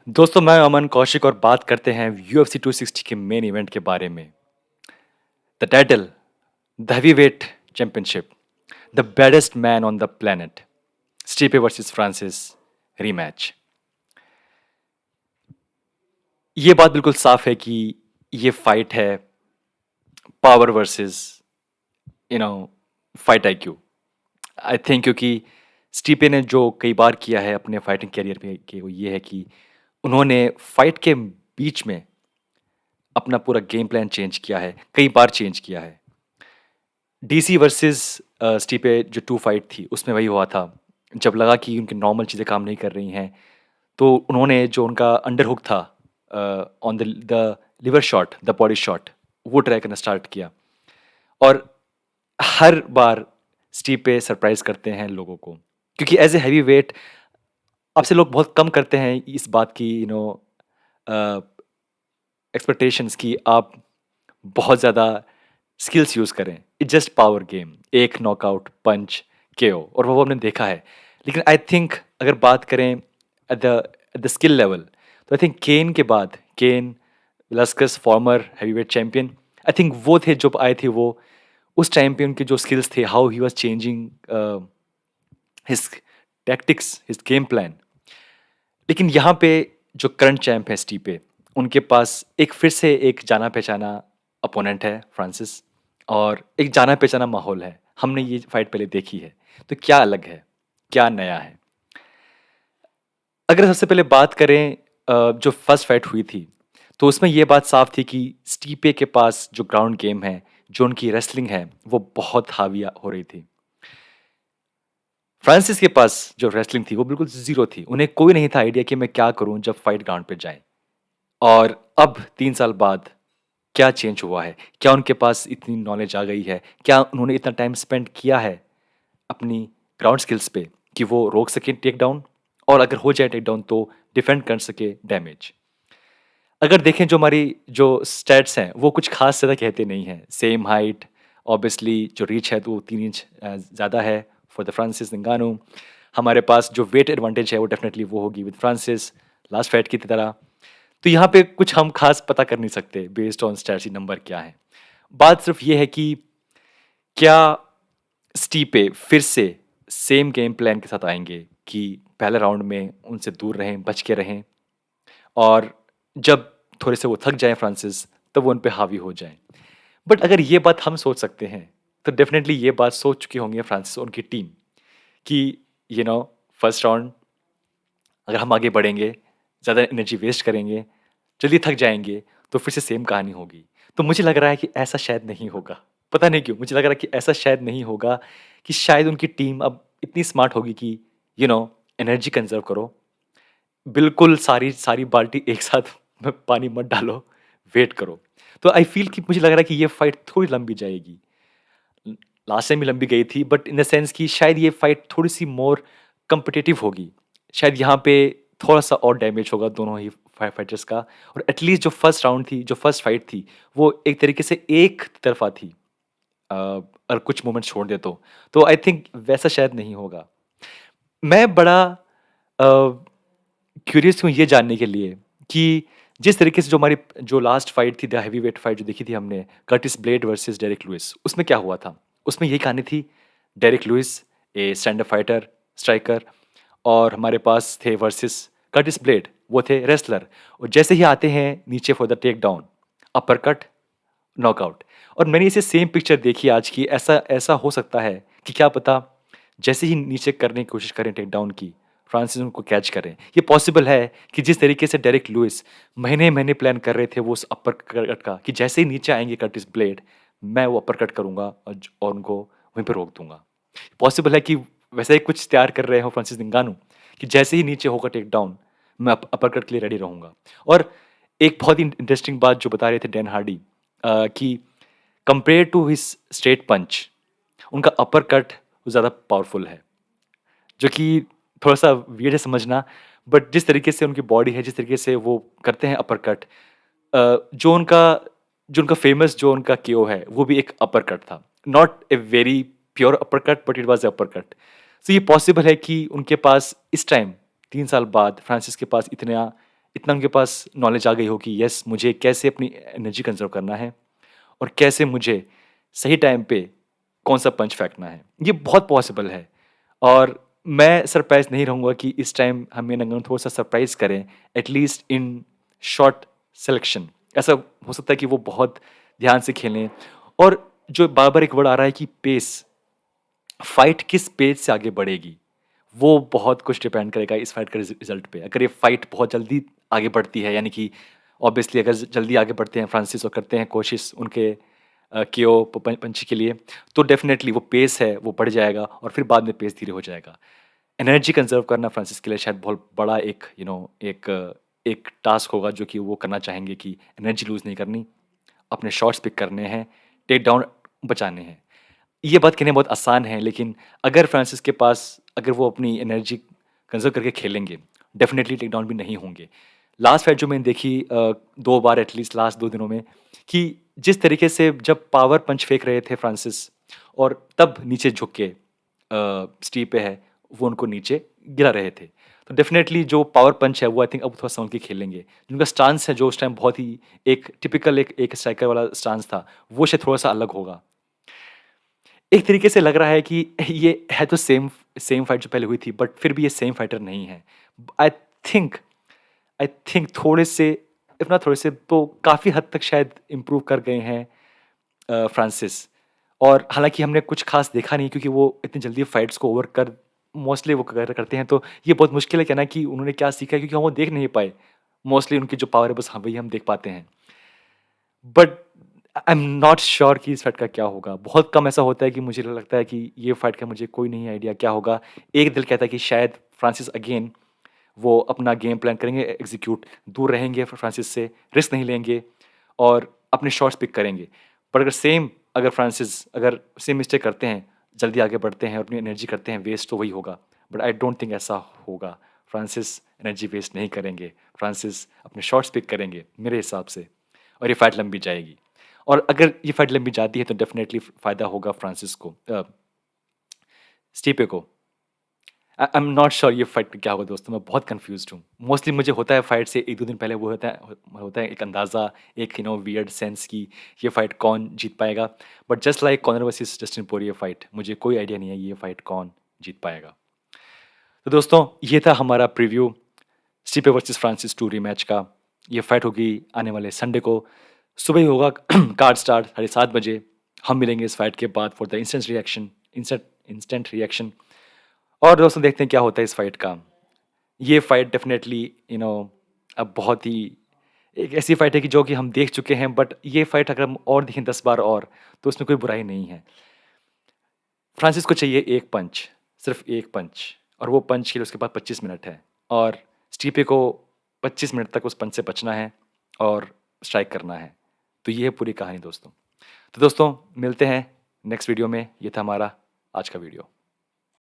दोस्तों मैं अमन कौशिक और बात करते हैं UFC 260 के मेन इवेंट के बारे में। The title, the heavyweight championship, the baddest man on the planet, Stipe versus Francis rematch. ये बात बिल्कुल साफ है कि ये फाइट है power versus you know fight IQ. I think क्योंकि स्टीपे ने जो कई बार किया है अपने फाइटिंग कैरियर में कि वो ये है कि उन्होंने फाइट के बीच में अपना पूरा गेम प्लान चेंज किया है, कई बार चेंज किया है। डीसी वर्सेस स्टीपे जो टू फाइट थी उसमें वही हुआ था। जब लगा कि उनकी नॉर्मल चीज़ें काम नहीं कर रही हैं तो उन्होंने जो उनका अंडर हुक था on the liver shot, the body shot, वो ट्राई करना स्टार्ट किया। और हर बार स्टीपे सरप्राइज करते हैं लोगों को, क्योंकि एज ए हैवी वेट आपसे लोग बहुत कम करते हैं इस बात की एक्सपेक्टेशंस की आप बहुत ज़्यादा स्किल्स यूज़ करें। इट्स जस्ट पावर गेम, एक नॉकआउट पंच केओ, और वो हमने देखा है। लेकिन आई थिंक अगर बात करें एट द स्किल लेवल, तो आई थिंक केन के बाद Cain Velasquez former heavyweight champion, I think वो थे जो आए थे। वो उस टाइम पे उनके जो स्किल्स थे, how he was changing his tactics, his game plan. लेकिन यहाँ पे जो करंट चैंप है स्टीपे, उनके पास एक फिर से एक जाना पहचाना अपोनेंट है फ्रांसिस, और एक जाना पहचाना माहौल है। हमने ये फाइट पहले देखी है, तो क्या अलग है, क्या नया है? अगर सबसे पहले बात करें जो फर्स्ट फाइट हुई थी, तो उसमें ये बात साफ थी कि स्टीपे के पास जो ग्राउंड गेम है, जो उनकी रेसलिंग है, वो बहुत हावी हो रही थी। फ्रांसिस के पास जो रेसलिंग थी वो बिल्कुल ज़ीरो थी। उन्हें कोई नहीं था आइडिया कि मैं क्या करूँ जब फाइट ग्राउंड पे जाए। और अब 3 साल बाद क्या चेंज हुआ है? क्या उनके पास इतनी नॉलेज आ गई है? क्या उन्होंने इतना टाइम स्पेंड किया है अपनी ग्राउंड स्किल्स पे कि वो रोक सकें टेक डाउन, और अगर हो जाए टेक डाउन तो डिफेंड कर सके डैमेज? अगर देखें जो हमारी जो स्टैट्स हैं वो कुछ खास ज़्यादा कहते नहीं हैं। सेम हाइट, ऑब्वियसली जो रीच है तो वो 3 इंच ज़्यादा है फॉर द फ्रांसिस नगानो। हमारे पास जो वेट एडवांटेज है वो डेफिनेटली वो होगी विद फ्रांसिस, लास्ट फाइट की तरह। तो यहाँ पे कुछ हम खास पता कर नहीं सकते बेस्ड ऑन स्टैट्स नंबर क्या है। बात सिर्फ ये है कि क्या स्टीपे फिर से सेम गेम प्लान के साथ आएंगे कि पहले राउंड में उनसे दूर रहें, बच के रहें, और जब थोड़े से वो थक जाएँ फ्रांसिस, तब वो उन पे हावी हो जाएँ। बट अगर ये बात हम सोच सकते हैं, तो डेफ़िनेटली ये बात सोच चुकी होंगी फ्रांसिस और उनकी टीम कि फर्स्ट राउंड अगर हम आगे बढ़ेंगे, ज़्यादा एनर्जी वेस्ट करेंगे, जल्दी थक जाएँगे, तो फिर से सेम कहानी होगी। तो मुझे लग रहा है कि ऐसा शायद नहीं होगा। पता नहीं क्यों? मुझे लग रहा है कि ऐसा शायद नहीं होगा, कि शायद उनकी टीम अब इतनी स्मार्ट होगी कि यू नो एनर्जी कंज़र्व करो, बिल्कुल सारी सारी बाल्टी एक साथ में पानी मत डालो, वेट करो। तो आई फ़ील कि मुझे लग रहा है कि ये फाइट थोड़ी लंबी जाएगी। लास्ट टाइम भी लंबी गई थी, बट इन द सेंस कि शायद ये फाइट थोड़ी-सी मोर कॉम्पिटिटिव होगी। शायद यहाँ पे थोड़ा-सा और डैमेज होगा दोनों ही फाइटर्स का, और एटलीस्ट जो फर्स्ट राउंड थी, जो फर्स्ट फाइट थी, वो एक तरीके से एक तरफ़ा थी। और कुछ मोमेंट छोड़ दे तो। तो आई थिंक वैसा शायद नहीं होगा। मैं बड़ा क्यूरियस हूँ ये जानने के लिए कि जिस तरीके से जो हमारी जो लास्ट फाइट थी, द हेवीवेट फाइट जो देखी थी हमने, Curtis blade versus Derrick Lewis, उसमें क्या हुआ था? उसमें यही कहानी थी, डेरिक लुइस ए स्टैंड अप फाइटर, स्ट्राइकर, और हमारे पास थे वर्सेस कर्टिस ब्लेड, वो थे रेसलर, और जैसे ही आते हैं नीचे for the takedown, uppercut, knockout. और मैंने इसे सेम पिक्चर देखी आज की, ऐसा ऐसा हो सकता है कि क्या पता जैसे ही नीचे करने की कोशिश करें टेक डाउन की, फ्रांसिस उनको कैच करें। ये पॉसिबल है कि जिस तरीके से डेरिक लुइस महीने-महीने प्लान कर रहे थे वो उस अपर कट का, कि जैसे ही नीचे आएँगे कर्टिस ब्लेड, मैं वो अपर कट करूँगा और उनको वहीं पे रोक दूँगा। पॉसिबल है कि वैसा ही कुछ तैयार कर रहे हो फ्रांसिस नगानो, कि जैसे ही नीचे होगा टेक डाउन, मैं अपर कट के लिए रेडी रहूँगा। और एक बहुत ही इंटरेस्टिंग बात जो बता रहे थे डैन हार्डी, कि कंपेयर टू हिज स्ट्रेट पंच, उनका अपर कट ज़्यादा पावरफुल है, जो कि थोड़ा-सा वियर्ड है समझना, बट जिस तरीके से उनकी बॉडी है, जिस तरीके से वो करते हैं अपर कट, जो उनका फ़ेमस जो उनका केओ है, वो भी एक अपर कट था। Not a very pure uppercut, but it was a uppercut. So ये पॉसिबल है कि उनके पास इस टाइम 3 साल बाद फ्रांसिस के पास इतना इतना उनके पास नॉलेज आ गई हो कि यस मुझे कैसे अपनी एनर्जी कंज़र्व करना है और कैसे मुझे सही टाइम पे कौन-सा पंच फेंकना है। ये बहुत पॉसिबल है और मैं सरप्राइज़ नहीं रहूँगा कि इस टाइम हमें नंगा थोड़ा-सा सरप्राइज़ करें, at least in short selection. ऐसा हो सकता है कि वो बहुत ध्यान से खेलें और जो बार-बार एक वर्ड आ रहा है कि पेस, फाइट किस पेस से आगे बढ़ेगी, वो बहुत कुछ डिपेंड करेगा इस फाइट के रिज़ल्ट पे। अगर ये फाइट बहुत जल्दी आगे बढ़ती है, यानी कि ऑब्वियसली अगर जल्दी आगे बढ़ते हैं फ्रांसिस और करते हैं कोशिश उनके केओ पंच के लिए, तो डेफ़िनेटली वो पेस है, वो बढ़ जाएगा और फिर बाद में पेस धीरे हो जाएगा। एनर्जी कंज़र्व करना फ्रांसिस के लिए शायद बहुत बड़ा एक एक टास्क होगा जो कि वो करना चाहेंगे कि एनर्जी लूज़ नहीं करनी, अपने शॉट्स पिक करने हैं, टेक डाउन बचाने हैं। ये बात कहना बहुत आसान है, लेकिन अगर फ्रांसिस के पास अगर वो अपनी एनर्जी कंज़र्व करके खेलेंगे, डेफ़िनेटली टेक डाउन भी नहीं होंगे। लास्ट फाइट जो मैंने देखी 2 बार एटलीस्ट लास्ट 2 दिनों में कि जिस तरीके से जब पावर पंच फेंक रहे थे फ्रांसिस और तब नीचे झुक के स्टीव पे है, वो उनको नीचे गिरा रहे थे। तो डेफ़िनेटली जो पावर पंच है वो आई थिंक अब थोड़ा संभल के खेलेंगे। जिनका स्टांस है जो उस टाइम बहुत ही एक टिपिकल एक स्ट्राइकर वाला स्टांस था, वो शायद थोड़ा-सा अलग होगा। एक तरीके से लग रहा है कि ये है तो सेम सेम फाइट जो पहले हुई थी, बट फिर भी ये सेम फाइटर नहीं है। आई थिंक आई थिंक थोड़े से इफ नॉट थोड़े से तो काफ़ी हद तक शायद इम्प्रूव कर गए हैं फ्रांसिस। और हालाँकि हमने कुछ ख़ास देखा नहीं क्योंकि वो इतनी जल्दी फाइट्स को ओवर कर मोस्टली वो करते हैं, तो ये बहुत मुश्किल है कहना कि उन्होंने क्या सीखा है क्योंकि हम वो देख नहीं पाए। मोस्टली उनकी जो पावर है बस हाँ, वही हम देख पाते हैं। But I am not sure कि इस फाइट का क्या होगा। बहुत कम ऐसा होता है कि मुझे लगता है कि ये फाइट का मुझे कोई नहीं आइडिया क्या होगा। एक दिल कहता है कि शायद फ्रांसिस अगेन वो अपना गेम प्लान करेंगे एग्ज़ीक्यूट, दूर रहेंगे फ्रांसिस से, रिस्क नहीं लेंगे और अपने शॉट्स पिक करेंगे। पर अगर फ्रांसिस अगर सेम मिस्टेक करते हैं, जल्दी आगे बढ़ते हैं और अपनी एनर्जी करते हैं वेस्ट, तो वही होगा। बट आई डोंट थिंक ऐसा होगा। फ्रांसिस एनर्जी वेस्ट नहीं करेंगे। फ्रांसिस अपने शॉट्स पिक करेंगे मेरे हिसाब से और ये फाइट लंबी जाएगी। और अगर ये फाइट लंबी जाती है तो डेफ़िनेटली फ़ायदा होगा फ्रांसिस को स्टिpe को। आई एम नॉट श्योर ये फाइट क्या होगा दोस्तों, मैं बहुत कन्फ्यूज़्ड हूँ। मोस्टली मुझे होता है फाइट से 1-2 दिन पहले वो होता है एक अंदाज़ा, एक वियर्ड सेंस कि ये फाइट कौन जीत पाएगा। But just like Conor versus Justin Poirier fight, मुझे कोई आइडिया नहीं है ये फाइट कौन जीत पाएगा। तो दोस्तों ये था हमारा प्रीव्यू स्टिpe वर्सेस फ्रांसिस 2 रीमैच का। ये फाइट होगी आने वाले संडे को। सुबह ही होगा कार्ड स्टार्ट 7:30 बजे। हम मिलेंगे इस फाइट के बाद फॉर द इंस्टेंट रिएक्शन। और दोस्तों देखते हैं क्या होता है इस फाइट का। ये फाइट डेफ़िनेटली अब बहुत ही एक ऐसी फाइट है कि जो कि हम देख चुके हैं, बट ये फाइट अगर हम और देखें 10 बार और, तो उसमें कोई बुराई नहीं है। फ्रांसिस को चाहिए 1 पंच, सिर्फ़ 1 पंच और वो पंच के लिए उसके पास 25 मिनट है और स्टिpe को 25 मिनट तक उस पंच से बचना है और स्ट्राइक करना है। तो ये है पूरी कहानी दोस्तों। तो दोस्तों मिलते हैं नेक्स्ट वीडियो में। ये था हमारा आज का वीडियो।